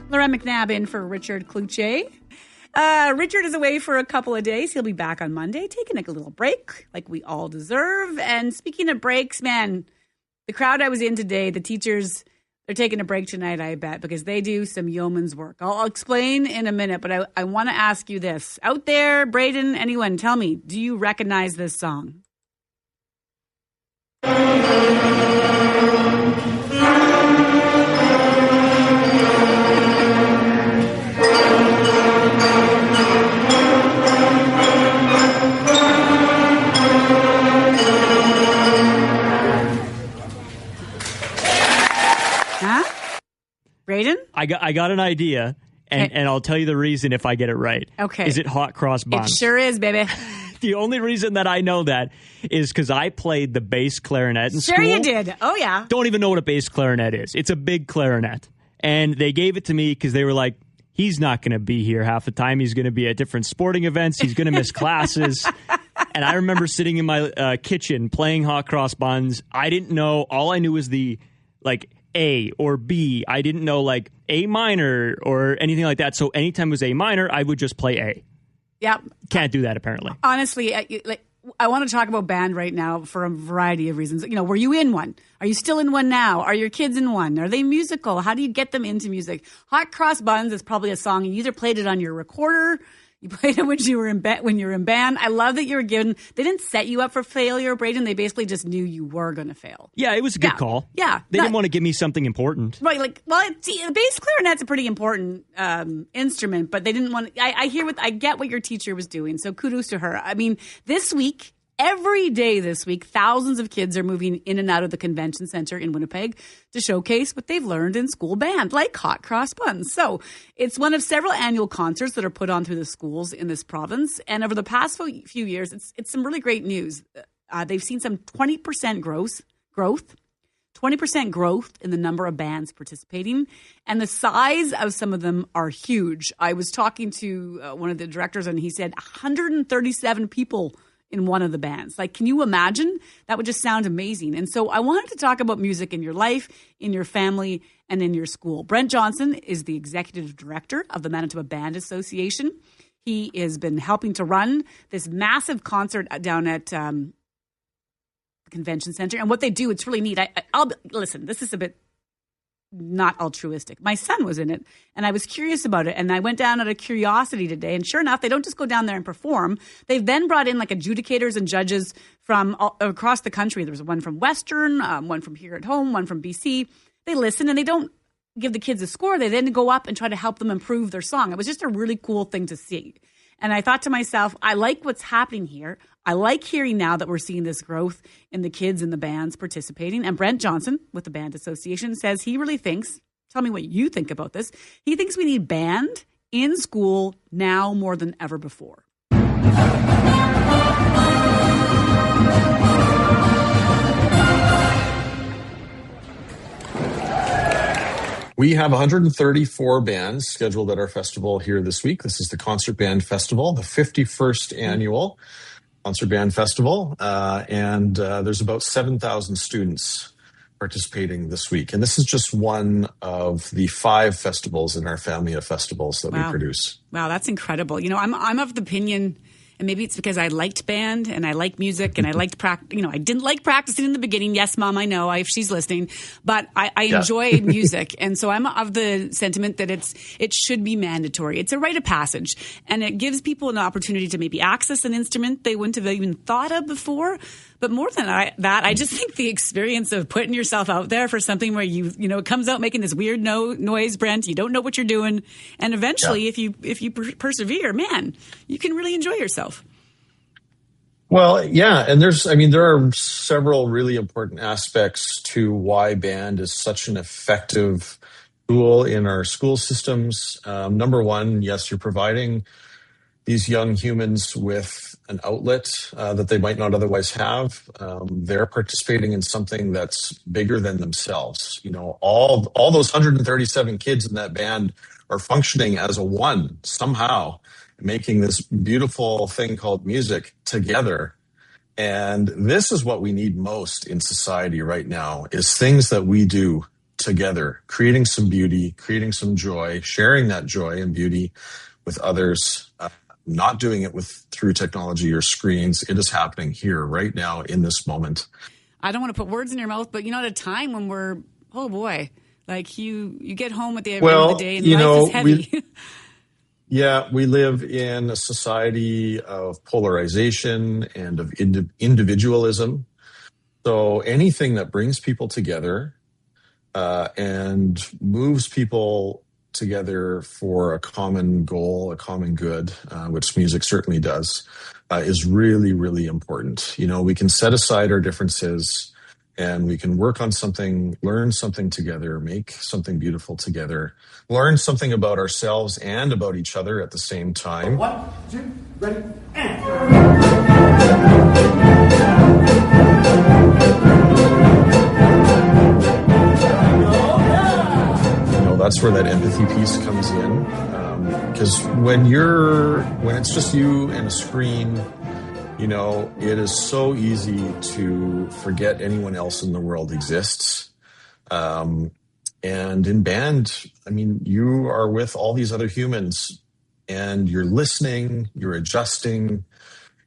Lauren McNabb in for Richard Cloutier. Richard is away for a couple of days. He'll be back on Monday, taking a little break like we all deserve. And speaking of breaks, man, the crowd I was in today, the teachers, they're taking a break tonight, I bet, because they do some yeoman's work. I'll explain in a minute, but I want to ask you this. Out there, Braden, anyone, tell me, do you recognize this song? Braden? I got an idea, and I'll tell you the reason if I get it right. Okay. Is it hot cross buns? It sure is, baby. The only reason that I know that is because I played the bass clarinet in school. Sure you did. Oh, yeah. Don't even know what a bass clarinet is. It's a big clarinet. And they gave it to me because they were like, he's not going to be here half the time. He's going to be at different sporting events. He's going to miss classes. And I remember sitting in my kitchen playing hot cross buns. I didn't know. All I knew was the, like, A or B. I didn't know like A minor or anything like that. So anytime it was A minor, I would just play A. Yeah. Can't do that apparently. Honestly, I want to talk about band right now for a variety of reasons. You know, were you in one? Are you still in one now? Are your kids in one? Are they musical? How do you get them into music? Hot Cross Buns is probably a song you either played it on your recorder. You played it when you were in band. I love that you were given. They didn't set you up for failure, Braden. They basically just knew you were going to fail. Yeah, it was a good call. Yeah, they didn't want to give me something important, right? Like, well, the bass clarinet's a pretty important instrument, but they didn't want. I get what your teacher was doing, so kudos to her. I mean, this week. Every day this week, thousands of kids are moving in and out of the convention center in Winnipeg to showcase what they've learned in school band, like Hot Cross Buns. So it's one of several annual concerts that are put on through the schools in this province. And over the past few years, it's some really great news. They've seen some 20% growth, 20% growth in the number of bands participating. And the size of some of them are huge. I was talking to one of the directors, and he said 137 people in one of the bands. Like, can you imagine? That would just sound amazing. And so I wanted to talk about music in your life, in your family, and in your school. Brent Johnson is the executive director of the Manitoba Band Association. He has been helping to run this massive concert down at the convention center. And what they do, it's really neat. I'll listen, this is a bit not altruistic. My son was in it, and I was curious about it, and I went down out of curiosity today, and sure enough, they don't just go down there and perform. They've then brought in like adjudicators and judges from across the country. There was one from Western, one from here at home, one from BC. They listen, and they don't give the kids a score. They then go up and try to help them improve their song. It was just a really cool thing to see. And I thought to myself, I like what's happening here. I like hearing now that we're seeing this growth in the kids and the bands participating. And Brent Johnson with the Band Association says he really thinks, tell me what you think about this, he thinks we need band in school now more than ever before. We have 134 bands scheduled at our festival here this week. This is the Concert Band Festival, the 51st annual Concert Band Festival. And there's about 7,000 students participating this week. And this is just one of the 5 festivals in our family of festivals that we produce. Wow, that's incredible. You know, I'm of the opinion, and maybe it's because I liked band and I like music and I liked practice. You know, I didn't like practicing in the beginning. Yes, Mom, I know if she's listening, but I enjoy music. And so I'm of the sentiment that it should be mandatory. It's a rite of passage, and it gives people an opportunity to maybe access an instrument they wouldn't have even thought of before. But more than that, I just think the experience of putting yourself out there for something where you know, it comes out making this weird noise, Brent, you don't know what you're doing. And eventually, if you persevere, man, you can really enjoy yourself. Well, yeah. And there are several really important aspects to why band is such an effective tool in our school systems. Number one, yes, you're providing these young humans with an outlet that they might not otherwise have. They're participating in something that's bigger than themselves. You know, all those 137 kids in that band are functioning as a one somehow, making this beautiful thing called music together. And this is what we need most in society right now, is things that we do together, creating some beauty, creating some joy, sharing that joy and beauty with others, not doing it through technology or screens. It is happening here right now in this moment. I don't want to put words in your mouth, but at a time when we're, oh boy, like you get home at the end of the day and life is heavy. We live in a society of polarization and of individualism. So anything that brings people together and moves people together for a common goal, a common good, which music certainly does, is really, really important. We can set aside our differences and we can work on something, learn something together, make something beautiful together, learn something about ourselves and about each other at the same time. 1, 2, ready, and... That's where that empathy piece comes in. Because when it's just you and a screen, it is so easy to forget anyone else in the world exists. And in band, you are with all these other humans and you're listening, you're adjusting,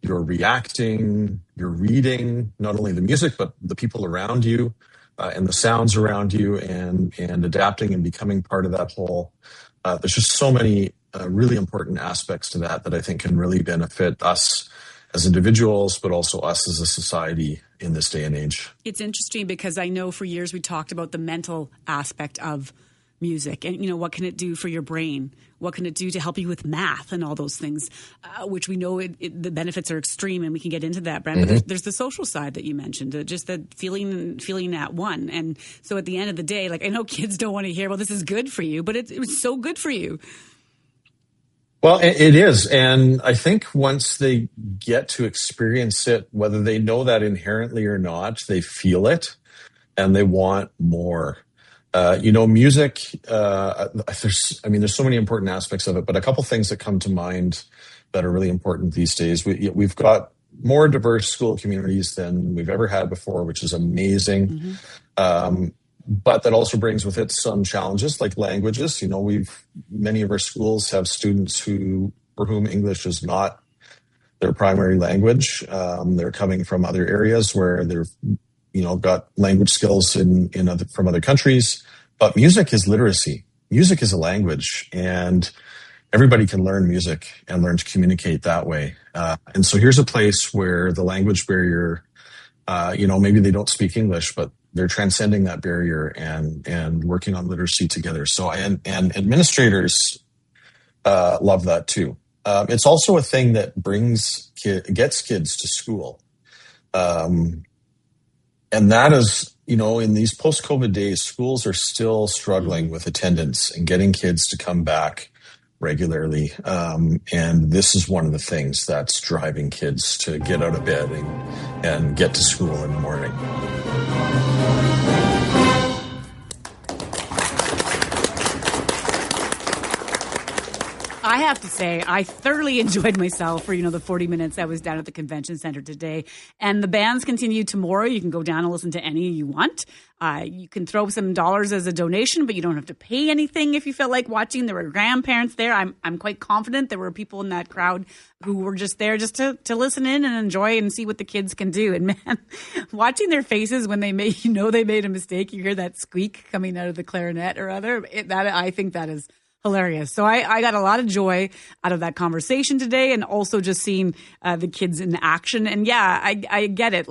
you're reacting, you're reading not only the music, but the people around you and the sounds around you and adapting and becoming part of that whole. There's just so many really important aspects to that I think can really benefit us as individuals, but also us as a society in this day and age. It's interesting because I know for years we talked about the mental aspect of music and, what can it do for your brain? What can it do to help you with math and all those things, which we know the benefits are extreme and we can get into that, Brent. Mm-hmm. But there's the social side that you mentioned, just the feeling at one. And so at the end of the day, I know kids don't want to hear, well, this is good for you, but it was so good for you. Well, it is. And I think once they get to experience it, whether they know that inherently or not, they feel it and they want more. Music, there's so many important aspects of it, but a couple things that come to mind that are really important these days. We've got more diverse school communities than we've ever had before, which is amazing. Mm-hmm. But that also brings with it some challenges like languages. Many of our schools have students for whom English is not their primary language. They're coming from other areas where they're got language skills from other countries, but music is literacy. Music is a language, and everybody can learn music and learn to communicate that way. And so here's a place where the language barrier, maybe they don't speak English, but they're transcending that barrier and working on literacy together. So, and administrators love that too. It's also a thing that gets kids to school. And that is, in these post-COVID days, schools are still struggling with attendance and getting kids to come back regularly. And this is one of the things that's driving kids to get out of bed and get to school in the morning. I have to say, I thoroughly enjoyed myself for, the 40 minutes I was down at the convention center today. And the bands continue tomorrow. You can go down and listen to any you want. You can throw some dollars as a donation, but you don't have to pay anything if you feel like watching. There were grandparents there. I'm quite confident there were people in that crowd who were just there just to listen in and enjoy and see what the kids can do. And man, watching their faces when they made a mistake, you hear that squeak coming out of the clarinet or other. I think that is hilarious. So I got a lot of joy out of that conversation today, and also just seeing the kids in action. And yeah, I get it.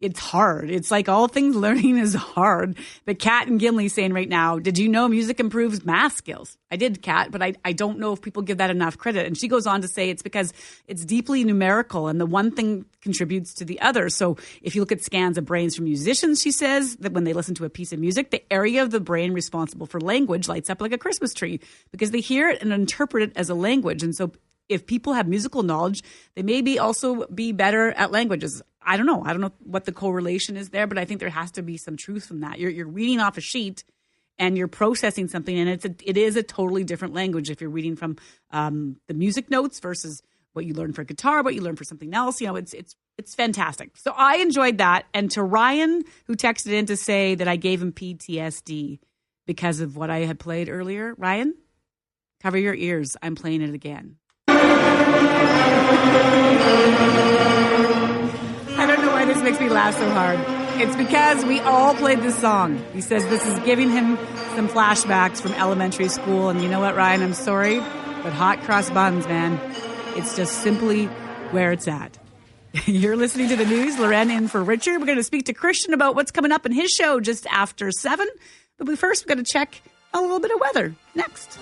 It's hard. It's like all things learning is hard. But Kat and Gimli saying right now, did you know music improves math skills? I did, Kat, but I don't know if people give that enough credit. And she goes on to say it's because it's deeply numerical and the one thing contributes to the other. So if you look at scans of brains from musicians, she says that when they listen to a piece of music, the area of the brain responsible for language lights up like a Christmas tree because they hear it and interpret it as a language. And so if people have musical knowledge, they may also be better at languages. I don't know what the correlation is there, but I think there has to be some truth from that. You're reading off a sheet and you're processing something, and it is a totally different language if you're reading from the music notes versus what you learn for guitar, what you learn for something else. It's fantastic. So I enjoyed that. And to Ryan, who texted in to say that I gave him PTSD, because of what I had played earlier. Ryan, cover your ears. I'm playing it again. I don't know why this makes me laugh so hard. It's because we all played this song. He says this is giving him some flashbacks from elementary school. And you know what, Ryan? I'm sorry, but hot cross buns, man. It's just simply where it's at. You're listening to the news. Loren in for Richard. We're going to speak to Christian about what's coming up in his show just after 7. But first, we're going to check a little bit of weather next.